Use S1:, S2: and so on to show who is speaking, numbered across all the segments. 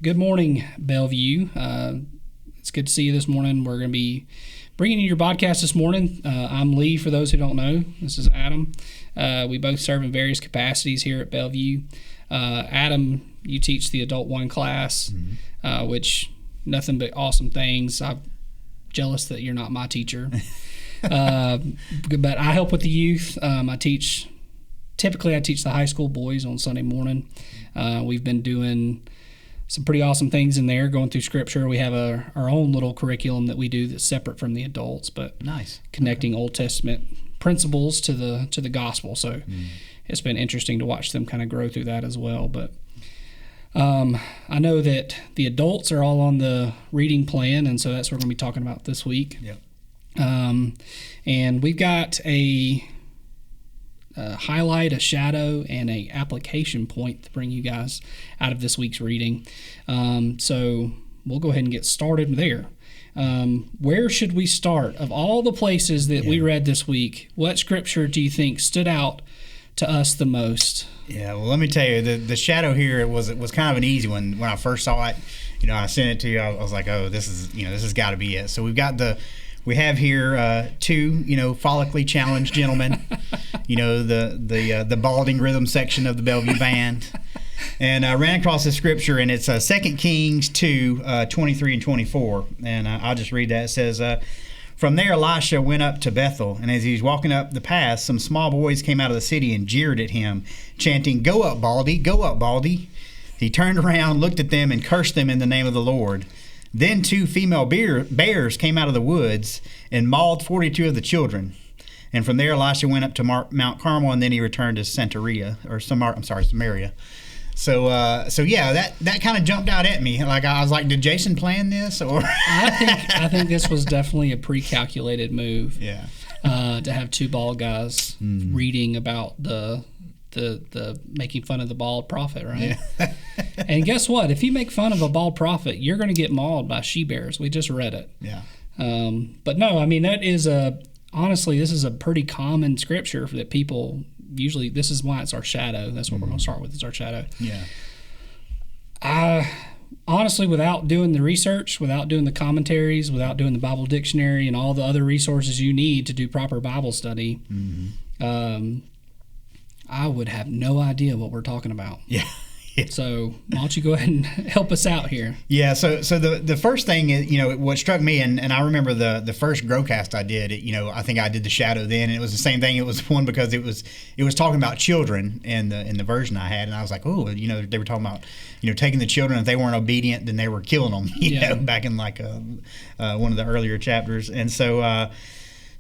S1: Good morning, Bellevue. It's good to see you this morning. We're going to be bringing you your podcast this morning. I'm Lee, for those who don't know. This is Adam. We both serve in various capacities here at Bellevue. Adam, you teach the Adult 1 class, which nothing but awesome things. I'm jealous that you're not my teacher. But I help with the youth. I teach the high school boys on Sunday morning. We've been doing some pretty awesome things in there, going through Scripture. We have our own little curriculum that we do that's separate from the adults, but
S2: nice,
S1: connecting Old Testament principles to the gospel. So it's been interesting to watch them kind of grow through that as well. But I know that the adults are all on the reading plan, and so that's what we're going to be talking about this week.
S2: Yep.
S1: And we've got a highlight, a shadow, and a application point to bring you guys out of this week's reading. So we'll go ahead and get started there. Where should we start? Of all the places that we read this week, what scripture do you think stood out to us the most?
S2: Yeah, well, let me tell you, the shadow here it was kind of an easy one. When I first saw it, I sent it to you. I was like, oh, this has got to be it. So we have here two, follically challenged gentlemen, the balding rhythm section of the Bellevue Band. And I ran across this scripture, and it's 2 Kings 2, 23 and 24. And I'll just read that. It says, from there Elisha went up to Bethel, and as he was walking up the path, some small boys came out of the city and jeered at him, chanting, "Go up, Baldy, go up, Baldy." He turned around, looked at them, and cursed them in the name of the Lord. Then 2 female bears came out of the woods and mauled 42 of the children. And from there, Elisha went up to Mount Carmel, and then he returned to Samaria. So that kind of jumped out at me. Like I was like, did Jason plan this? Or
S1: I think this was definitely a pre-calculated move.
S2: Yeah.
S1: To have 2 bald guys reading about the making fun of the bald prophet, right? Yeah. And guess what? If you make fun of a bald prophet, you're going to get mauled by she-bears. We just read it.
S2: Yeah.
S1: But no, I mean, honestly, this is a pretty common scripture that people usually, this is why it's our shadow. That's what we're going to start with, is our shadow.
S2: Yeah.
S1: Honestly, without doing the research, without doing the commentaries, without doing the Bible dictionary and all the other resources you need to do proper Bible study, I would have no idea what we're talking about.
S2: Yeah.
S1: So why don't you go ahead and help us out here? Yeah.
S2: So the first thing is, what struck me, and I remember the first Growcast I did, I think I did the shadow then, and it was the same thing. It was one because it was talking about children in the version I had, and I was like, oh, they were talking about, taking the children. If they weren't obedient, then they were killing them, back in like one of the earlier chapters. And so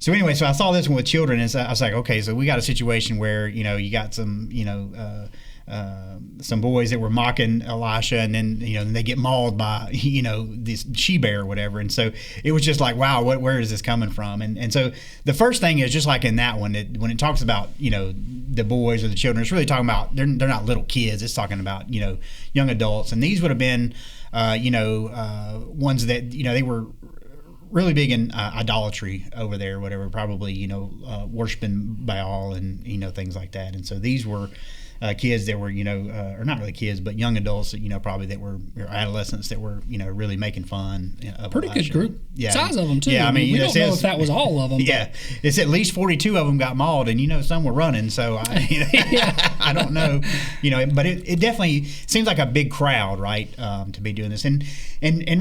S2: anyway, so I saw this one with children, and so I was like, okay, so we got a situation where, you got some boys that were mocking Elisha, and then they get mauled by this she-bear or whatever, and so it was just like, wow, where is this coming from? And so the first thing is, just like in that one, when it talks about the boys or the children, it's really talking about they're not little kids. It's talking about young adults, and these would have been ones that they were really big in idolatry over there, whatever, probably worshiping Baal and things like that. And so these were kids that were or not really kids, but young adults probably that were, or adolescents that were really making fun of
S1: pretty
S2: Elisha.
S1: Good group size of them too.
S2: Yeah, I mean,
S1: we don't know if that was all of them.
S2: Yeah, it's at least 42 of them got mauled, and some were running. So I don't know, but it definitely seems like a big crowd, right, to be doing this, and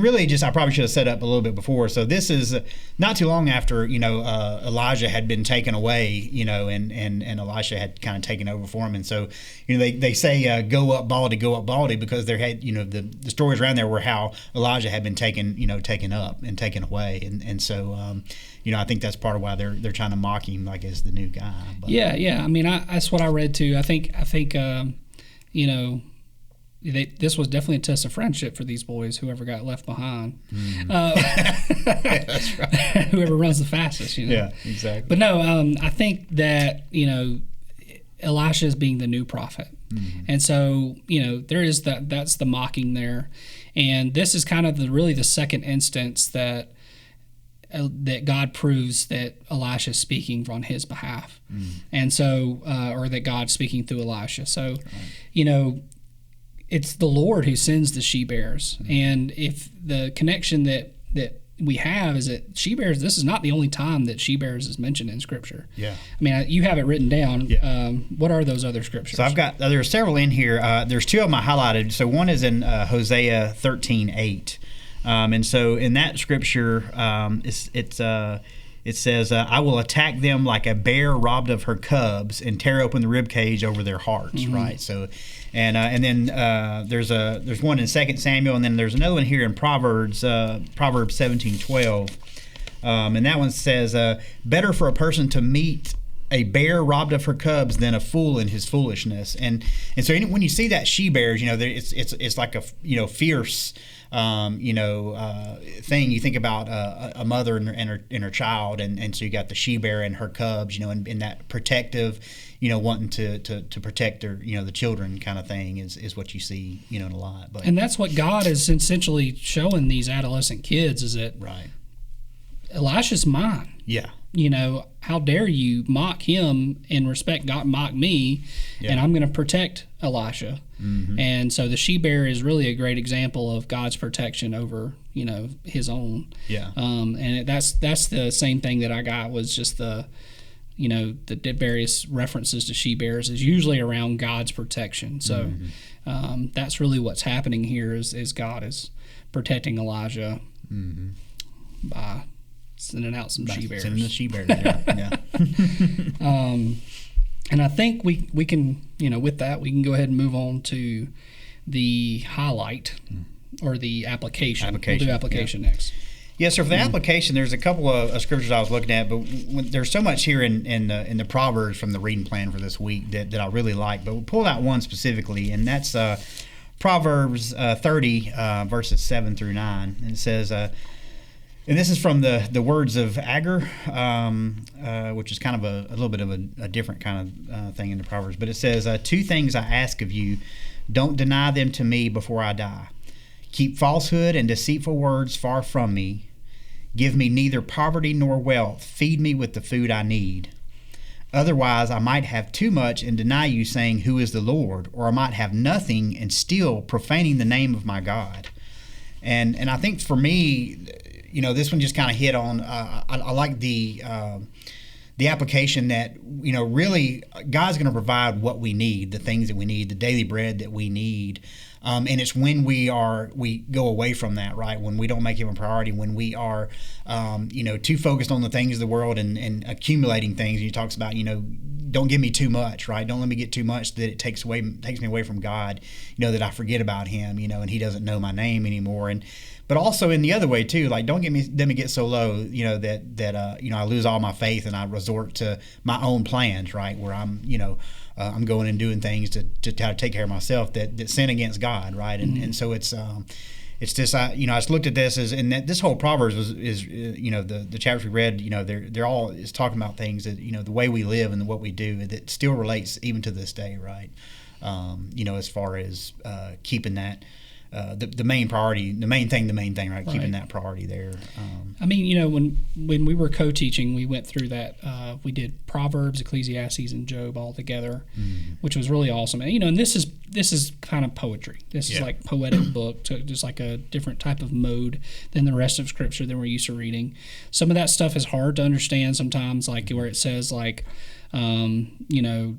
S2: really just I probably should have set up a little bit before. So this is not too long after Elijah had been taken away, and Elisha had kind of taken over for him, and so they say go up Baldy because there had the stories around there were how Elijah had been taken up and taken away, and so I think that's part of why they're trying to mock him like as the new guy. But,
S1: yeah. I mean, that's what I read too. I think this was definitely a test of friendship for these boys, whoever got left behind.
S2: That's right.
S1: Whoever runs the fastest,
S2: Yeah, exactly.
S1: But no, I think that, Elisha is being the new prophet. And so, there is that's the mocking there. And this is kind of really the second instance that God proves that Elisha is speaking on his behalf. And so, or that God's speaking through Elisha. So, it's the Lord who sends the she bears. And if the connection that we have is that she bears, this is not the only time that she bears is mentioned in Scripture.
S2: Yeah.
S1: I mean, you have it written down.
S2: Yeah.
S1: What are those other scriptures?
S2: So I've got, there are several in here. There's two of them I highlighted. So one is in Hosea 13:8. And so in that scripture, it says, I will attack them like a bear robbed of her cubs and tear open the rib cage over their hearts, right? So, and then there's one in 2 Samuel, and then there's another one here in Proverbs 17:12. And that one says, better for a person to meet a bear robbed of her cubs than a fool in his foolishness. And so when you see that she bears, it's like a fierce thing. You think about a mother and her child, and so you got the she bear and her cubs, and that protective, wanting to protect their, the children kind of thing is what you see, in a lot. But
S1: and that's what God is essentially showing these adolescent kids, is that
S2: right,
S1: Elisha's mine.
S2: Yeah.
S1: How dare you mock him in respect, God mock me, and I'm going to protect Elisha. Mm-hmm. And so the she bear is really a great example of God's protection over, his own.
S2: Yeah.
S1: And that's the same thing that I got, was just the various references to she bears is usually around God's protection. So that's really what's happening here is God is protecting Elijah by sending out some she bears.
S2: Sending the she bears there. Yeah.
S1: And I think we can, with that, we can go ahead and move on to the highlight or the application. We'll do application next.
S2: Yes, sir. For the application, there's a couple of scriptures I was looking at, but there's so much here in the Proverbs from the reading plan for this week that I really like. But we'll pull out one specifically, and that's Proverbs 30, verses 7 through 9. And it says, and this is from the words of Agur, which is kind of a little bit of a different kind of thing in the Proverbs. But it says, 2 things I ask of you, don't deny them to me before I die. Keep falsehood and deceitful words far from me. Give me neither poverty nor wealth. Feed me with the food I need. Otherwise, I might have too much and deny you, saying, who is the Lord? Or I might have nothing and still profaning the name of my God. And I think for me, this one just kind of hit on. I like the application that really God's going to provide what we need, the things that we need, the daily bread that we need, and it's when we go away from that, right? When we don't make Him a priority, when we are too focused on the things of the world and accumulating things. He talks about don't give me too much, right? Don't let me get too much that it takes me away from God. That I forget about Him, and He doesn't know my name anymore. But also in the other way too, like don't let me get so low, that I lose all my faith and I resort to my own plans, right? Where I'm going and doing things to try to take care of myself that sin against God, right? And so it's just I just looked at this and that this whole Proverbs is the chapters we read, they're all is talking about things that the way we live and what we do that still relates even to this day, right? As far as keeping that. The main priority, the main thing, right? Keeping that priority there.
S1: I mean, when we were co-teaching, we went through that. We did Proverbs, Ecclesiastes, and Job all together, which was really awesome. And and this is kind of poetry. This is like poetic book, just like a different type of mode than the rest of Scripture than we're used to reading. Some of that stuff is hard to understand sometimes, like where it says like, it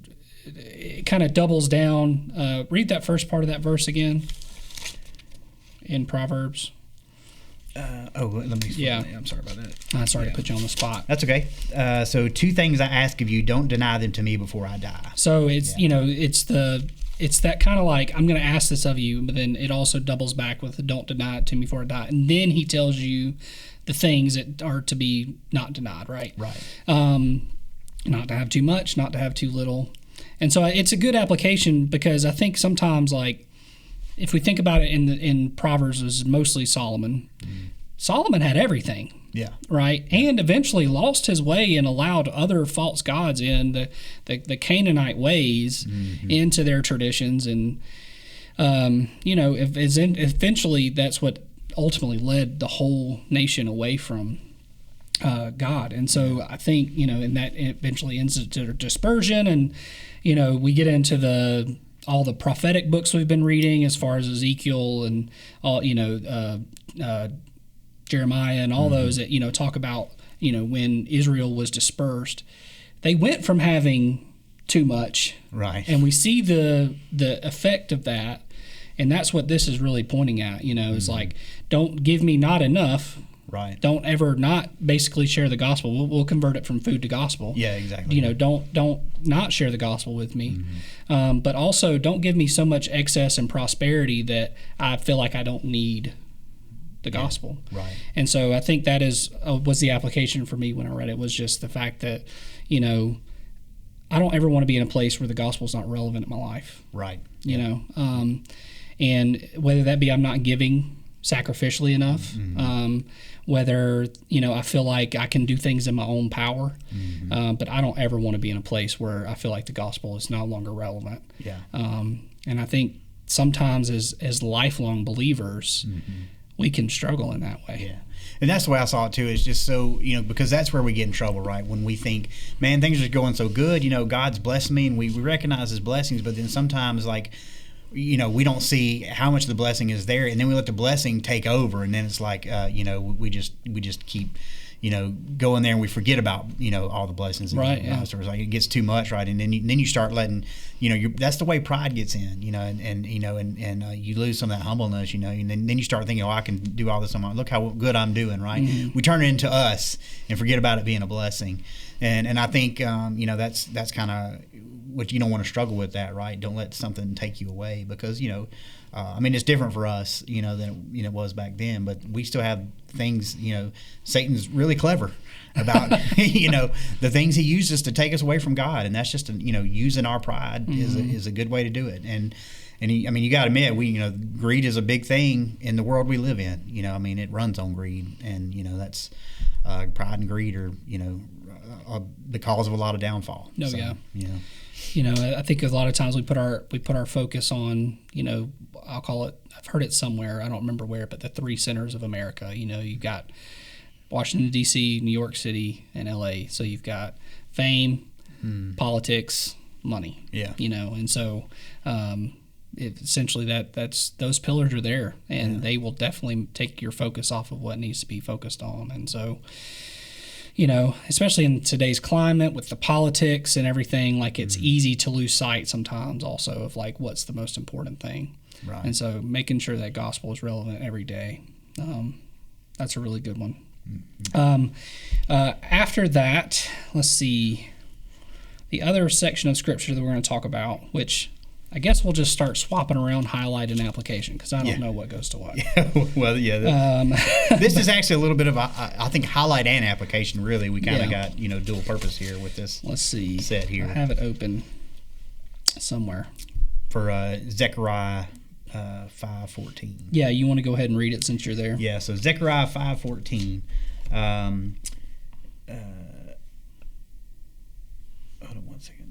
S1: kind of doubles down. Read that first part of that verse again. In Proverbs.
S2: Let me.
S1: Yeah,
S2: I'm sorry about that.
S1: I'm sorry to put you on the spot.
S2: That's okay. So 2 things I ask of you, don't deny them to me before I die.
S1: So it's it's that kind of like, I'm going to ask this of you, but then it also doubles back with the don't deny it to me before I die, and then He tells you the things that are to be not denied, right?
S2: Right.
S1: Not to have too much, not to have too little, and so it's a good application because I think sometimes like. If we think about it in Proverbs, is mostly Solomon. Solomon had everything.
S2: Yeah.
S1: Right? And eventually lost his way and allowed other false gods in the Canaanite ways into their traditions. And, eventually that's what ultimately led the whole nation away from God. And so I think, and that eventually ends to dispersion. And, we get into the all the prophetic books we've been reading, as far as Ezekiel and all, Jeremiah and all those that, talk about, when Israel was dispersed, they went from having too much.
S2: Right.
S1: And we see the effect of that. And that's what this is really pointing at, is like, don't give me not enough.
S2: Right.
S1: Don't ever not basically share the gospel. We'll convert it from food to gospel.
S2: Yeah, exactly.
S1: Don't not share the gospel with me. But also don't give me so much excess and prosperity that I feel like I don't need the gospel.
S2: Right.
S1: And so I think that was the application for me when I read it, was just the fact that, I don't ever want to be in a place where the gospel is not relevant in my life.
S2: Right.
S1: And whether that be I'm not giving sacrificially enough, whether, I feel like I can do things in my own power, but I don't ever want to be in a place where I feel like the gospel is no longer relevant.
S2: Yeah.
S1: And I think sometimes as lifelong believers, we can struggle in that way.
S2: Yeah. And that's the way I saw it too. It's just so, because that's where we get in trouble, right? When we think, man, things are just going so good, God's blessed me, and we recognize his blessings, but then sometimes we don't see how much the blessing is there, and then we let the blessing take over, and then it's like, we just keep, going there, and we forget about, all the blessings.
S1: Right. Yeah.
S2: So it's like it gets too much, right? And then you start letting, that's the way pride gets in, and you lose some of that humbleness, and then you start thinking, I can do all this on my own. Look how good I'm doing, right? We turn it into us and forget about it being a blessing, and I think, that's kind of what you don't want to struggle with that, right? Don't let something take you away, because it's different for us, than it was back then, but we still have things. Satan's really clever about the things he uses to take us away from God, and that's just using our pride is a good way to do it. And you got to admit, greed is a big thing in the world we live in. It runs on greed, and that's pride and greed are the cause of a lot of downfall.
S1: No, so, yeah. I think a lot of times we put our focus on, I'll call it, I've heard it somewhere, I don't remember where, but the three centers of America. You've got Washington, D.C., New York City, and L.A. So you've got fame, politics, money. Yeah. And so essentially that's those pillars are there, and they will definitely take your focus off of what needs to be focused on. And so, especially in today's climate with the politics and everything, like it's easy to lose sight sometimes also of like what's the most important thing. Right. And so making sure that gospel is relevant every day, that's a really good one. After that, let's see, the other section of scripture that we're going to talk about, which I guess we'll just start swapping around highlight and application, because I don't know what goes to what.
S2: Well, yeah. This is actually a little bit of, I think, highlight and application, really. We kind of got, dual purpose here with this.
S1: Let's see.
S2: Set here.
S1: I have it open somewhere.
S2: For Zechariah 5:14.
S1: Yeah, you want to go ahead and read it since you're there?
S2: Yeah, so Zechariah 5:14. Hold on one second.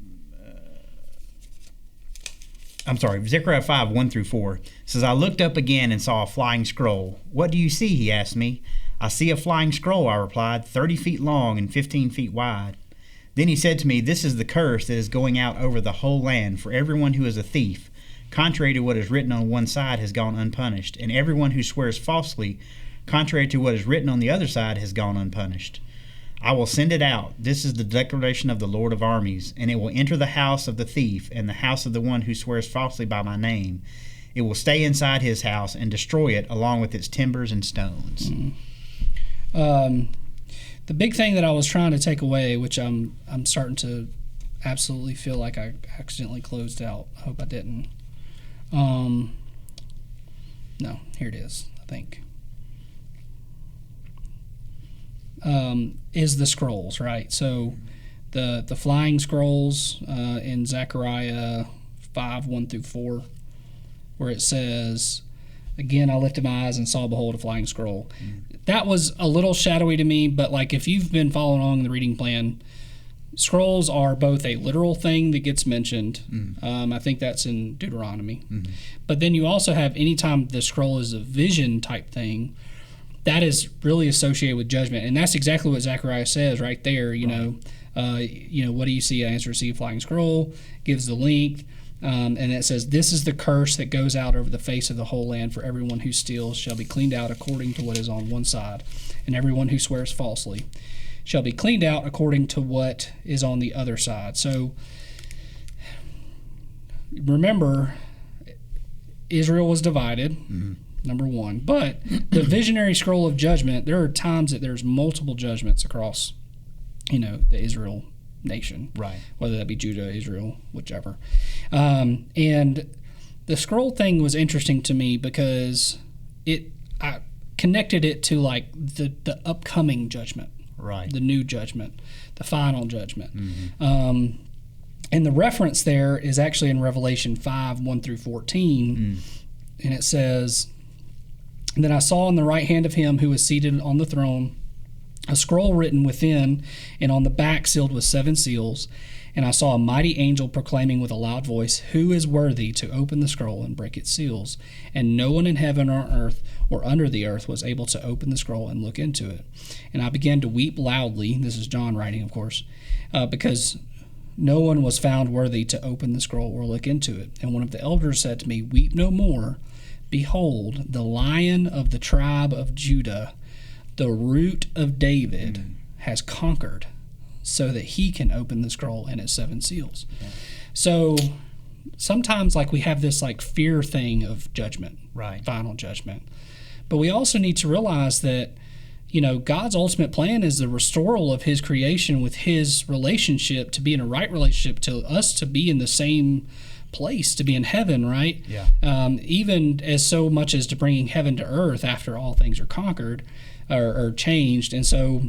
S2: I'm sorry, Zechariah 5:1-4 says, I looked up again and saw a flying scroll. What do you see? He asked me. I see a flying scroll, I replied, 30 feet long and 15 feet wide. Then he said to me, this is the curse that is going out over the whole land, for everyone who is a thief, contrary to what is written on one side, has gone unpunished, and everyone who swears falsely, contrary to what is written on the other side, has gone unpunished. I will send it out. This is the declaration of the Lord of armies, and it will enter the house of the thief and the house of the one who swears falsely by my name. It will stay inside his house and destroy it along with its timbers and stones.
S1: The big thing that I was trying to take away, which I'm starting to absolutely feel like I accidentally closed out. I hope I didn't. No, here it is, I think. Is the scrolls, right? So the flying scrolls in Zechariah 5:1-4, where it says, again, I lifted my eyes and saw, behold, a flying scroll. That was a little shadowy to me, but like if you've been following along in the reading plan, scrolls are both a literal thing that gets mentioned. I think that's in Deuteronomy. But then you also have, anytime the scroll is a vision type thing, that is really associated with judgment. And that's exactly what Zechariah says right there. What do you see? I answer, see a flying scroll, gives the length. And it says, "This is the curse that goes out over the face of the whole land, for everyone who steals shall be cleaned out according to what is on one side, and everyone who swears falsely shall be cleaned out according to what is on the other side." So remember, Israel was divided, number one. But the visionary scroll of judgment, there are times that there's multiple judgments across, the Israel nation,
S2: Right.
S1: whether that be Judah, Israel, whichever. And the scroll thing was interesting to me because I connected it to like the upcoming judgment,
S2: Right.
S1: the new judgment, the final judgment. And the reference there is actually in Revelation 5, 1 through 14. And it says, "Then I saw in the right hand of him who was seated on the throne a scroll written within and on the back sealed with 7 seals. And I saw a mighty angel proclaiming with a loud voice, 'Who is worthy to open the scroll and break its seals?' And no one in heaven or earth or under the earth was able to open the scroll and look into it. And I began to weep loudly," this is John writing, of course, "because no one was found worthy to open the scroll or look into it. And one of the elders said to me, 'Weep no more. Behold, the Lion of the tribe of Judah, the Root of David, has conquered, so that he can open the scroll and its 7 seals.'" So sometimes like we have this like fear thing of judgment,
S2: Right.
S1: final judgment. But we also need to realize that God's ultimate plan is the restoral of his creation with his relationship, to be in a right relationship, to us to be in the same place, to be in heaven, right?
S2: Yeah.
S1: Even as so much as to bringing heaven to earth after all things are conquered or changed. And so,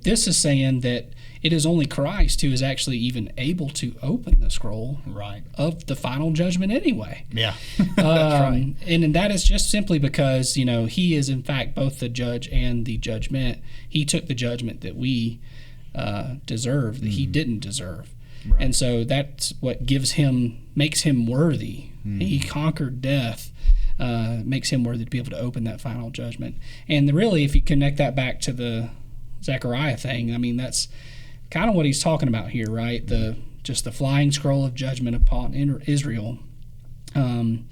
S1: this is saying that it is only Christ who is actually even able to open the scroll
S2: Right.
S1: of the final judgment anyway.
S2: Yeah. That's right.
S1: And that is just simply because, he is in fact both the judge and the judgment. He took the judgment that we deserve, that he didn't deserve.
S2: Right.
S1: And so that's what makes him worthy. He conquered death, makes him worthy to be able to open that final judgment. And really, if you connect that back to the Zechariah thing, I mean, that's kind of what he's talking about here, right? Just the flying scroll of judgment upon Israel. And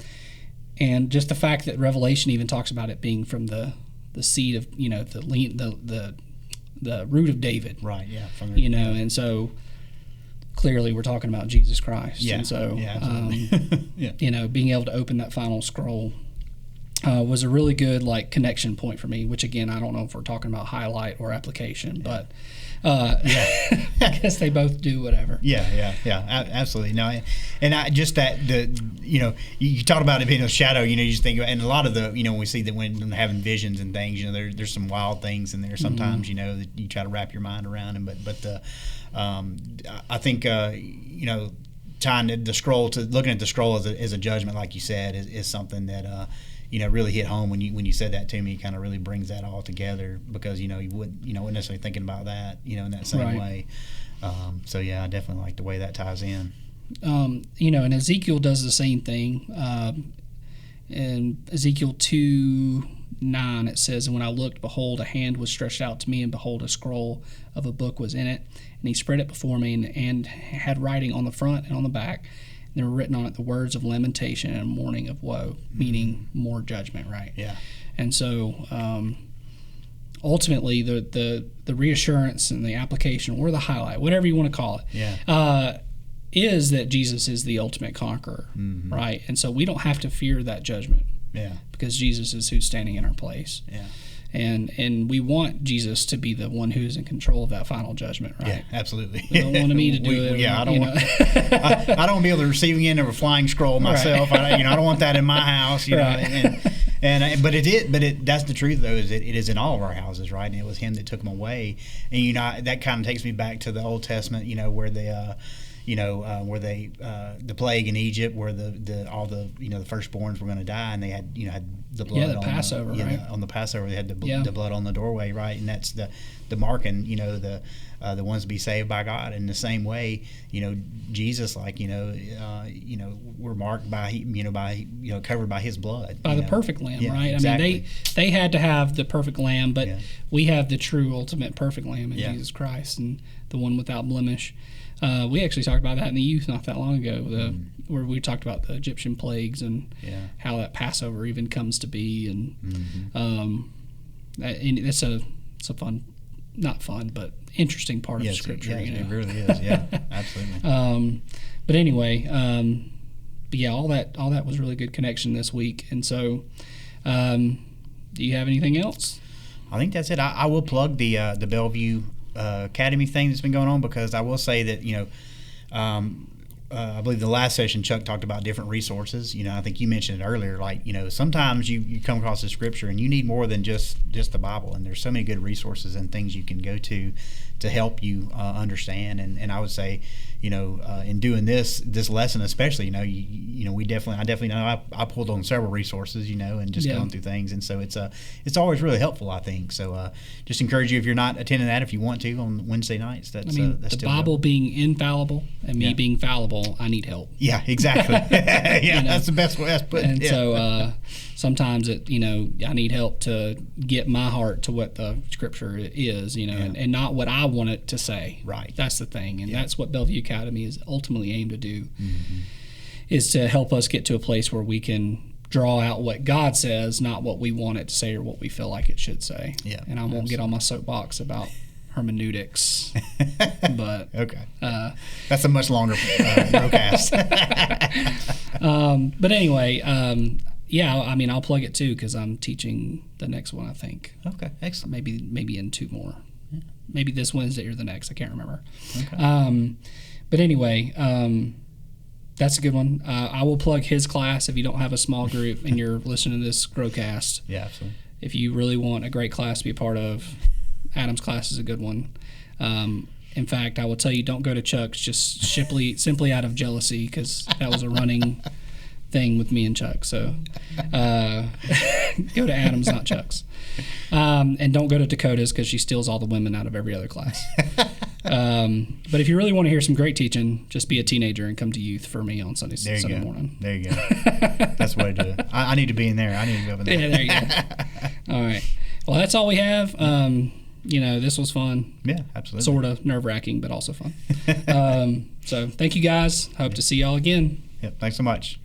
S1: just the fact that Revelation even talks about it being from the seed of, the root of David.
S2: Right. Yeah.
S1: And so clearly we're talking about Jesus Christ.
S2: Yeah.
S1: And so,
S2: absolutely. Yeah.
S1: Being able to open that final scroll was a really good connection point for me, which again, I don't know if we're talking about highlight or application, but I guess they both do whatever.
S2: Yeah, absolutely. No, and I just that you talk about it being a shadow. You just think, and a lot of the when we see that when having visions and things, there's some wild things in there sometimes. That you try to wrap your mind around them, but I think tying the scroll to looking at the scroll as a judgment, like you said, is something that. Really hit home when you said that to me. Kind of really brings that all together because you wouldn't necessarily thinking about that in that same way. So yeah, I definitely like the way that ties in.
S1: And Ezekiel does the same thing. In Ezekiel 2:9 it says, "And when I looked, behold, a hand was stretched out to me, and behold, a scroll of a book was in it. And he spread it before me, and had writing on the front and on the back. There were written on it the words of lamentation and mourning of woe," meaning more judgment, right?
S2: Yeah.
S1: And so ultimately the reassurance and the application, or the highlight, whatever you want to call it, is that Jesus is the ultimate conqueror, right? And so we don't have to fear that judgment, because Jesus is who's standing in our place.
S2: Yeah.
S1: And we want Jesus to be the one who is in control of that final judgment, right?
S2: Yeah, absolutely.
S1: We don't want me to do it.
S2: Yeah, I don't want. I don't want to be able to receive end of a flying scroll myself. Right. I don't want that in my house.
S1: Right.
S2: But that's the truth though. Is it is in all of our houses, right? And it was Him that took them away. And that kind of takes me back to the Old Testament. Where they. Where the plague in Egypt, where all the firstborns were going to die, and they had the blood on
S1: Passover, right?
S2: On the Passover, they had the blood on the doorway, right? And that's the marking, the ones to be saved by God. In the same way, Jesus, we're marked by covered by His blood,
S1: by the perfect Lamb, right?
S2: Exactly.
S1: I mean, they had to have the perfect Lamb, but we have the true ultimate perfect Lamb in Jesus Christ, and the one without blemish. We actually talked about that in the youth not that long ago, where we talked about the Egyptian plagues and how that Passover even comes to be, and it's a fun, not fun, but interesting part of Scripture.
S2: It really is. Yeah, absolutely.
S1: But anyway, but yeah, all that was really good connection this week. And so, do you have anything else?
S2: I think that's it. I will plug the Bellevue Academy thing that's been going on, because I will say that I believe the last session Chuck talked about different resources. I think you mentioned it earlier. Like, sometimes you come across the Scripture and you need more than just the Bible, and there's so many good resources and things you can go to help you understand. And I would say, in doing this lesson especially, I definitely know I pulled on several resources, and just going through things, and so it's always really helpful, I think. So just encourage you, if you're not attending that, if you want to on Wednesday nights. That's
S1: the
S2: still
S1: Bible being infallible and me being fallible. I need help.
S2: Yeah, exactly. That's the best way. That's put.
S1: And so sometimes I need help to get my heart to what the Scripture is, and not what I want it to say.
S2: Right.
S1: That's the thing, and that's what Bellevue Academy is ultimately aimed to do, is to help us get to a place where we can draw out what God says, not what we want it to say or what we feel like it should say.
S2: Yeah.
S1: And I won't get on my soapbox about hermeneutics, but
S2: okay, that's a much longer broadcast.
S1: But anyway, I'll plug it too, because I'm teaching the next one, I think.
S2: Okay, excellent.
S1: Maybe in 2 more. Maybe this Wednesday or the next. I can't remember.
S2: Okay.
S1: But anyway, that's a good one. I will plug his class if you don't have a small group and you're listening to this Growcast.
S2: Yeah, absolutely.
S1: If you really want a great class to be a part of, Adam's class is a good one. In fact, I will tell you, don't go to Chuck's just simply out of jealousy, because that was a running thing with me and Chuck. So go to Adam's, not Chuck's. And don't go to Dakota's, because she steals all the women out of every other class. But if you really want to hear some great teaching, just be a teenager and come to youth for me on Sunday morning.
S2: There you go. That's the way to do it. I need to be in there. I need to go in there.
S1: Yeah, there you go. All right. Well, that's all we have. This was fun.
S2: Yeah, absolutely.
S1: Sort of nerve-wracking, but also fun. So thank you guys. Hope to see y'all again.
S2: Yep. Thanks so much.